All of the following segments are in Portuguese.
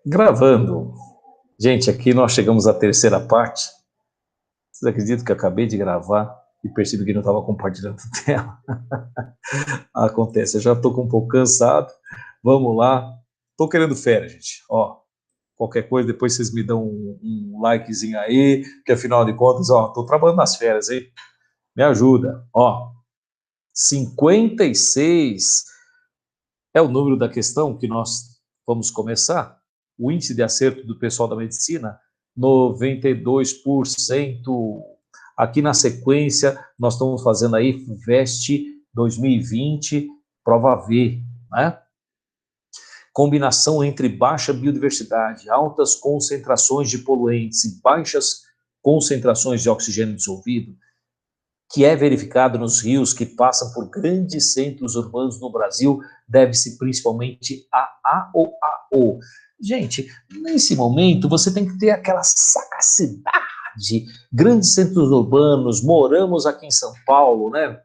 Gravando. Gente, aqui nós chegamos à terceira parte. Vocês acreditam que eu acabei de gravar e percebi que não estava compartilhando a tela? Acontece, eu já estou um pouco cansado. Vamos lá. Estou querendo férias, gente. Ó, qualquer coisa, depois vocês me dão um likezinho aí, que afinal de contas, ó, estou trabalhando nas férias, hein? Me ajuda. Ó, 56 é o número da questão que nós vamos começar. O índice de acerto do pessoal da medicina, 92%. Aqui na sequência, nós estamos fazendo aí FUVEST 2020, prova V, né? Combinação entre baixa biodiversidade, altas concentrações de poluentes e baixas concentrações de oxigênio dissolvido, que é verificado nos rios que passam por grandes centros urbanos no Brasil, deve-se principalmente a AOAO. Gente, nesse momento você tem que ter aquela sagacidade. Grandes centros urbanos, moramos aqui em São Paulo, né?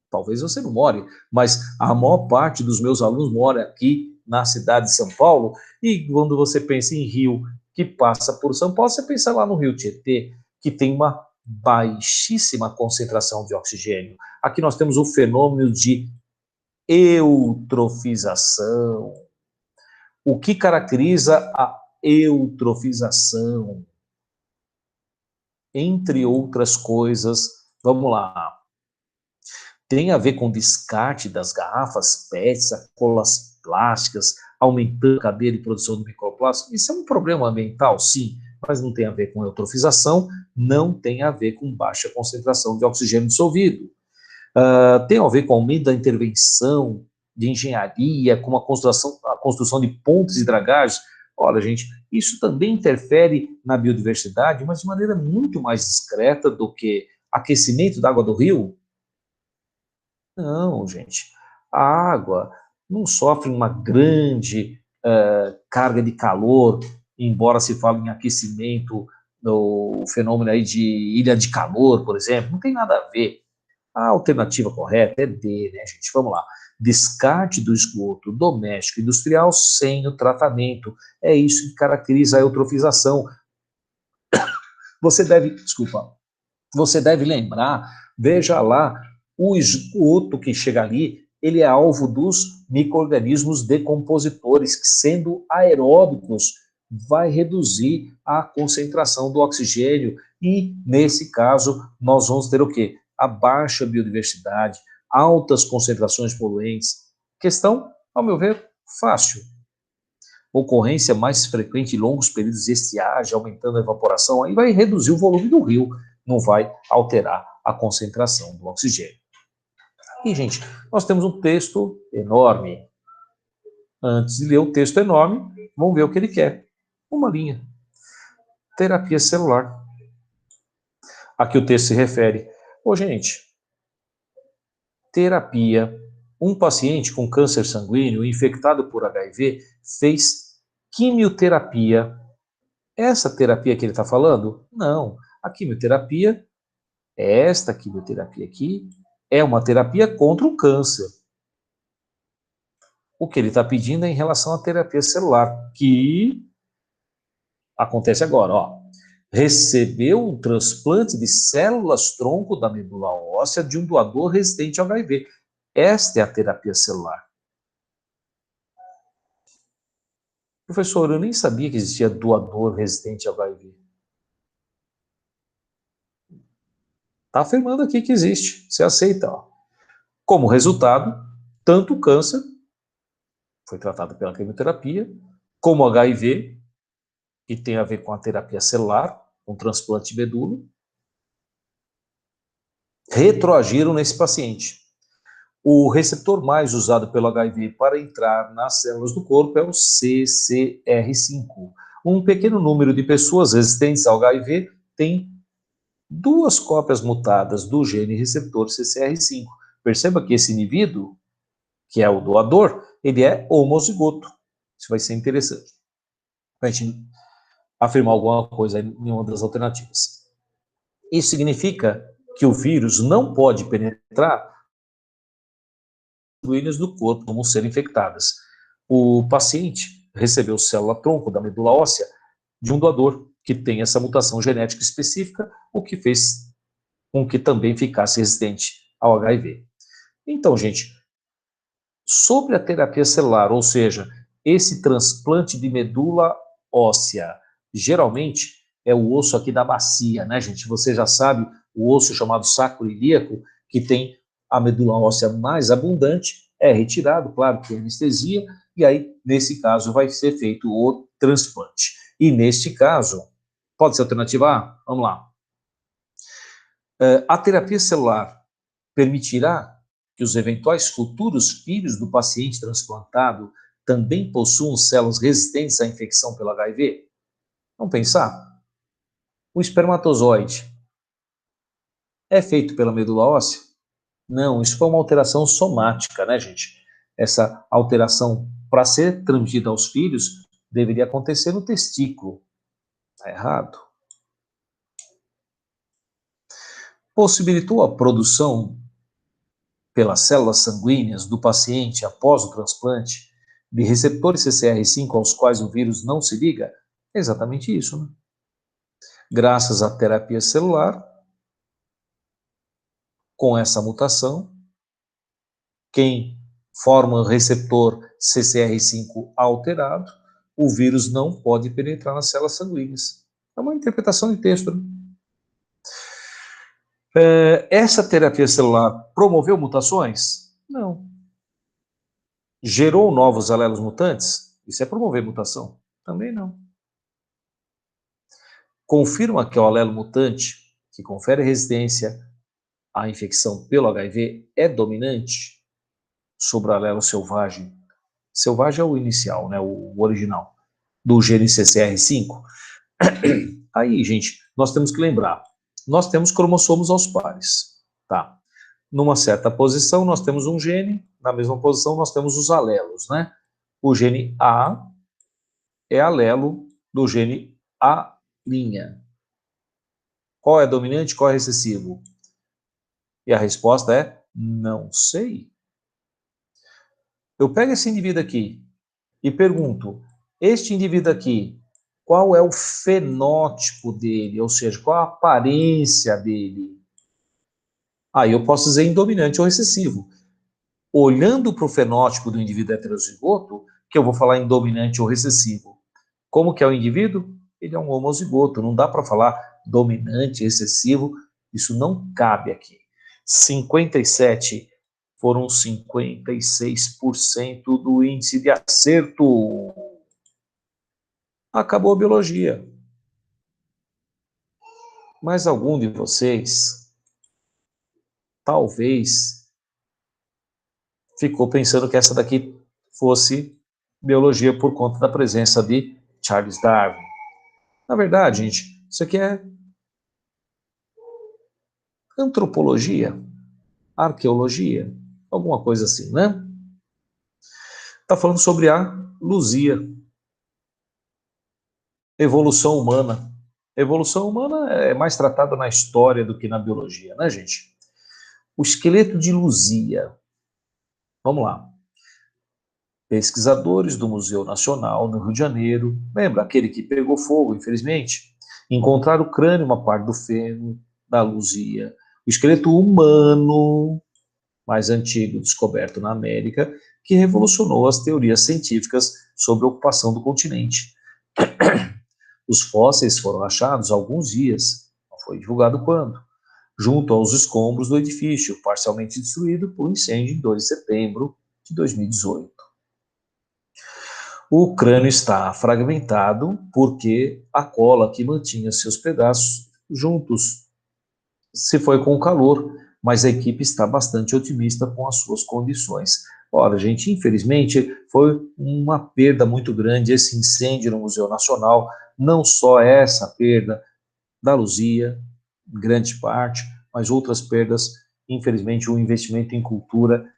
Talvez você não more, mas a maior parte dos meus alunos mora aqui na cidade de São Paulo, e quando você pensa em rio que passa por São Paulo, você pensa lá no Rio Tietê, que tem uma baixíssima concentração de oxigênio. Aqui nós temos o fenômeno de eutrofização. O que caracteriza a eutrofização? Entre outras coisas, vamos lá. Tem a ver com descarte das garrafas PET, sacolas plásticas, aumentando a cadeia de produção de microplástico. Isso é um problema ambiental, sim, mas não tem a ver com eutrofização, não tem a ver com baixa concentração de oxigênio dissolvido. Tem a ver com aumento da intervenção de engenharia, com a construção de pontes e dragagens. Olha, gente, isso também interfere na biodiversidade, mas de maneira muito mais discreta do que aquecimento da água do rio. Não, gente. A água não sofre uma grande carga de calor, embora se fale em aquecimento, o fenômeno aí de ilha de calor, por exemplo, não tem nada a ver. A alternativa correta é D, né, gente? Vamos lá. Descarte do esgoto doméstico e industrial sem o tratamento. É isso que caracteriza a eutrofização. Você deve lembrar, veja lá, o esgoto que chega ali, ele é alvo dos micro-organismos decompositores, que sendo aeróbicos, vai reduzir a concentração do oxigênio e, nesse caso, nós vamos ter o quê? A baixa biodiversidade, altas concentrações de poluentes. Questão, ao meu ver, fácil. Ocorrência mais frequente em longos períodos de estiagem, aumentando a evaporação, aí vai reduzir o volume do rio, não vai alterar a concentração do oxigênio. E, gente, nós temos um texto enorme. Antes de ler o texto enorme, vamos ver o que ele quer. Uma linha. Terapia celular. Aqui o texto se refere. Gente, terapia. Um paciente com câncer sanguíneo infectado por HIV fez quimioterapia. Essa terapia que ele está falando? Não. A quimioterapia, esta quimioterapia aqui, é uma terapia contra o câncer. O que ele está pedindo é em relação à terapia celular, que acontece agora, ó. Recebeu um transplante de células-tronco da medula óssea de um doador resistente ao HIV. Esta é a terapia celular. Professor, eu nem sabia que existia doador resistente ao HIV. Está afirmando aqui que existe. Você aceita, ó. Como resultado, tanto o câncer foi tratado pela quimioterapia, como o HIV, que tem a ver com a terapia celular, com transplante de medula, retroagiram nesse paciente. O receptor mais usado pelo HIV para entrar nas células do corpo é o CCR5. Um pequeno número de pessoas resistentes ao HIV tem duas cópias mutadas do gene receptor CCR5. Perceba que esse indivíduo, que é o doador, ele é homozigoto. Isso vai ser interessante para a gente afirmar alguma coisa em uma das alternativas. Isso significa que o vírus não pode penetrar nas do corpo como ser infectadas. O paciente recebeu célula-tronco da medula óssea de um doador que tem essa mutação genética específica, o que fez com que também ficasse resistente ao HIV. Então, gente, sobre a terapia celular, ou seja, esse transplante de medula óssea, geralmente é o osso aqui da bacia, né, gente? Você já sabe, o osso chamado sacro ilíaco, que tem a medula óssea mais abundante, é retirado, claro, que é anestesia, e aí, nesse caso, vai ser feito o transplante. E neste caso, pode ser alternativa A? Vamos lá. A terapia celular permitirá que os eventuais futuros filhos do paciente transplantado também possuam células resistentes à infecção pelo HIV? Vamos pensar? O espermatozoide é feito pela medula óssea? Não, isso foi uma alteração somática, né, gente? Essa alteração, para ser transmitida aos filhos, deveria acontecer no testículo. Está errado. Possibilitou a produção pelas células sanguíneas do paciente após o transplante de receptores CCR5 aos quais o vírus não se liga? É exatamente isso, né? Graças à terapia celular, com essa mutação, quem forma o receptor CCR5 alterado, o vírus não pode penetrar nas células sanguíneas. É uma interpretação de texto, né? Essa terapia celular promoveu mutações? Não. Gerou novos alelos mutantes? Isso é promover mutação? Também não. Confirma que o alelo mutante, que confere resistência à infecção pelo HIV, é dominante sobre o alelo selvagem. Selvagem é o inicial, né, o original, do gene CCR5. Aí, gente, nós temos que lembrar, nós temos cromossomos aos pares, tá? Numa certa posição, nós temos um gene, na mesma posição, nós temos os alelos, né? O gene A é alelo do gene A'. Qual é dominante, qual é recessivo? E a resposta é, não sei. Eu pego esse indivíduo aqui e pergunto, este indivíduo aqui, qual é o fenótipo dele? Ou seja, qual a aparência dele? Aí eu posso dizer dominante ou recessivo. Olhando para o fenótipo do indivíduo heterozigoto, que eu vou falar em dominante ou recessivo. Como que é o indivíduo? Ele é um homozigoto, não dá para falar dominante, recessivo, isso não cabe aqui. 57 foram 56% do índice de acerto. Acabou a biologia. Mas algum de vocês, talvez, ficou pensando que essa daqui fosse biologia por conta da presença de Charles Darwin. Na verdade, gente, isso aqui é antropologia, arqueologia, alguma coisa assim, né? Está falando sobre a Luzia, evolução humana. Evolução humana é mais tratada na história do que na biologia, né, gente? O esqueleto de Luzia. Vamos lá. Pesquisadores do Museu Nacional, no Rio de Janeiro, lembra aquele que pegou fogo, infelizmente? Encontraram o crânio, uma parte do fêmur da Luzia. O esqueleto humano mais antigo descoberto na América, que revolucionou as teorias científicas sobre a ocupação do continente. Os fósseis foram achados há alguns dias, não foi divulgado quando, junto aos escombros do edifício, parcialmente destruído por um incêndio em 2 de setembro de 2018. O crânio está fragmentado porque a cola que mantinha seus pedaços juntos se foi com o calor, mas a equipe está bastante otimista com as suas condições. Ora, gente, infelizmente foi uma perda muito grande esse incêndio no Museu Nacional, não só essa perda da Luzia, em grande parte, mas outras perdas, infelizmente o investimento em cultura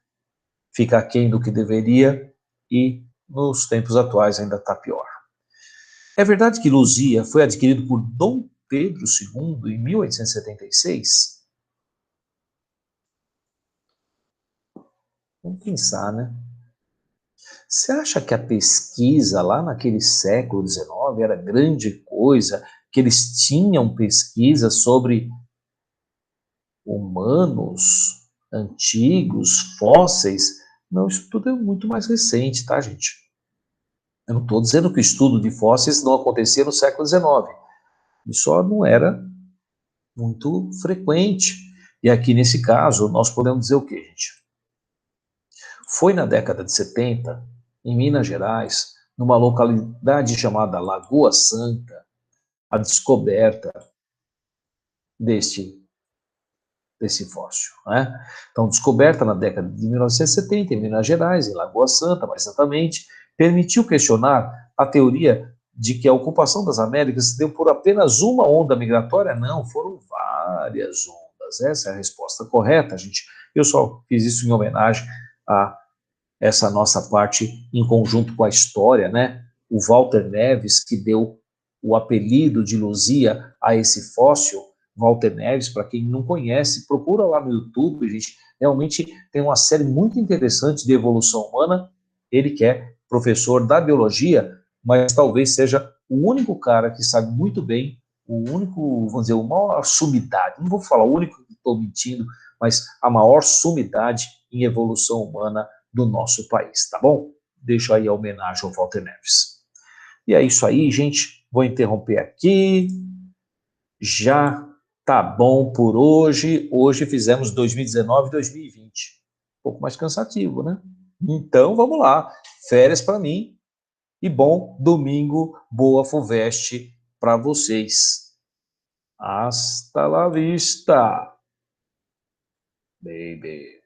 fica aquém do que deveria e nos tempos atuais ainda está pior. É verdade que Luzia foi adquirido por Dom Pedro II em 1876? Vamos pensar, né? Você acha que a pesquisa lá naquele século XIX era grande coisa, que eles tinham pesquisa sobre humanos antigos, fósseis? Não, isso tudo é muito mais recente, tá, gente? Eu não estou dizendo que o estudo de fósseis não acontecia no século XIX, isso só não era muito frequente. E aqui nesse caso, nós podemos dizer o quê, gente? Foi na década de 70, em Minas Gerais, numa localidade chamada Lagoa Santa, a descoberta deste, desse fóssil. Né? Então, descoberta na década de 1970 em Minas Gerais, em Lagoa Santa, mais exatamente, permitiu questionar a teoria de que a ocupação das Américas se deu por apenas uma onda migratória. Não, foram várias ondas. Essa é a resposta correta, gente. Eu só fiz isso em homenagem a essa nossa parte em conjunto com a história, né? O Walter Neves, que deu o apelido de Luzia a esse fóssil. Walter Neves, para quem não conhece, procura lá no YouTube, gente. Realmente tem uma série muito interessante de evolução humana. Ele que é professor da biologia, mas talvez seja o único cara que sabe muito bem, o único, vamos dizer, a maior sumidade, não vou falar o único, estou mentindo, mas a maior sumidade em evolução humana do nosso país, tá bom? Deixo aí a homenagem ao Walter Neves. E é isso aí, gente. Vou interromper aqui. Já tá bom por hoje. Hoje fizemos 2019 e 2020. Um pouco mais cansativo, né? Então, vamos lá. Férias para mim e bom domingo, boa FUVEST para vocês. Hasta la vista, baby.